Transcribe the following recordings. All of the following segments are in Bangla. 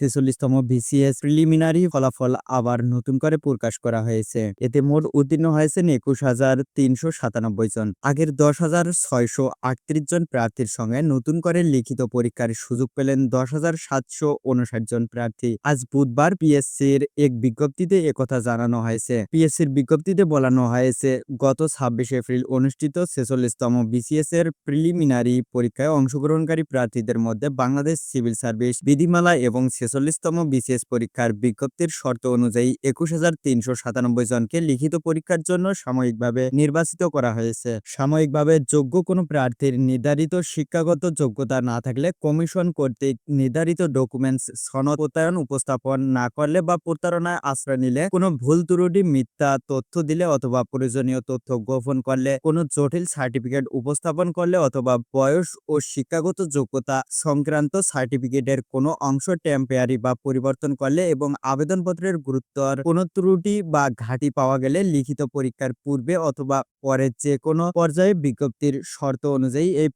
৪৬তম বিসিএস প্রিলিমিনারি ফলাফল আবার নতুন করে প্রকাশ করা হয়েছে। এতে মোট উত্তীর্ণ হয়েছেন ২১,৩৯৭ জন। আগের ১০,৬৩৮ জন প্রার্থীর সঙ্গে নতুন করে লিখিত পরীক্ষার সুযোগ পেলেন ১০,৭৫৯ জন প্রার্থী। আজ বুধবার পিএসসির এক বিজ্ঞপ্তিতে একথা জানানো হয়েছে। পিএসসির বিজ্ঞপ্তিতে বলানো হয়েছে, গত ২৬ এপ্রিল অনুষ্ঠিত ৪৬তম বিসিএস এর প্রিলিমিনারি পরীক্ষায় অংশগ্রহণকারী প্রার্থীদের মধ্যে বাংলাদেশ সিভিল সার্ভিস বিধিমালা এবং ৪৬তম বিসিএস পরীক্ষার বিজ্ঞপ্তির শর্ত অনুযায়ী ২১,৩৯৭ জনকে লিখিত পরীক্ষার জন্য সাময়িকভাবে নির্বাচিত করা হয়েছে। সাময়িকভাবে যোগ্য কোনো প্রার্থীর নির্ধারিত শিক্ষাগত যোগ্যতা না থাকলে কমিশন কর্তৃক নির্ধারিত ডকুমেন্টস সনদ প্রত্যয়ন উপস্থাপন না করলে বা প্রতারণায় আশ্রয় নিলে, কোনো ভুল ত্রুটি মিথ্যা তথ্য দিলে অথবা প্রয়োজনীয় তথ্য গোপন করলে, কোনো জটিল সার্টিফিকেট উপস্থাপন করলে অথবা বয়স ও শিক্ষাগত যোগ্যতা সংক্রান্ত সার্টিফিকেটের কোনো অংশ টেম্পোরারি বা পরিবর্তন করলে এবং আবেদনপত্রের গুরুতর কোনো ত্রুটি বা ঘাটতি পাওয়া গেলে লিখিত পরীক্ষার পূর্বে অথবা পরে যে কোনো পর্যায়ে বিজ্ঞপ্তির শর্ত অনুযায়ী এই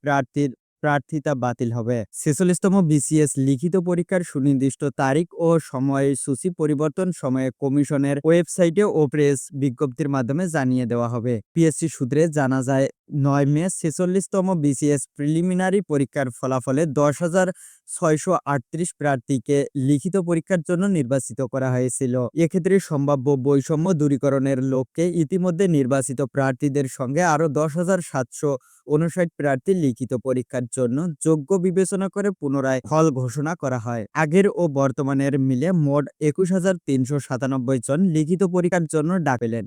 প্রার্থিতা বাতিল হবে। ৪৬তম বিসিএস লিখিত পরীক্ষার সুনির্দিষ্ট তারিখ ও সময়সূচি পরিবর্তন সময়ে কমিশনের ওয়েবসাইটে ও প্রেস বিজ্ঞপ্তির মাধ্যমে জানিয়ে দেওয়া হবে। পিএসসি সূত্রে জানা যায়, ৯ মে ৪৬তম বিসিএস প্রিলিমিনারি পরীক্ষার ফলাফলে ১০,৬৩৮ প্রার্থীকে লিখিত পরীক্ষার জন্য নির্বাচিত করা হয়েছিল। এক্ষেত্রে সম্ভাব্য বৈষম্য দূরীকরণের লক্ষ্যে ইতিমধ্যে নির্বাচিত প্রার্থীদের সঙ্গে আরও ১০,৭৫৯ প্রার্থী লিখিত পরীক্ষার জন্য যোগ্য বিবেচনা করে পুনরায় ফল ঘোষণা করা হয়। আগের ও বর্তমানের মিলে মোট ২১,৩৯৭ জন লিখিত পরীক্ষার জন্য ডাক পেলেন।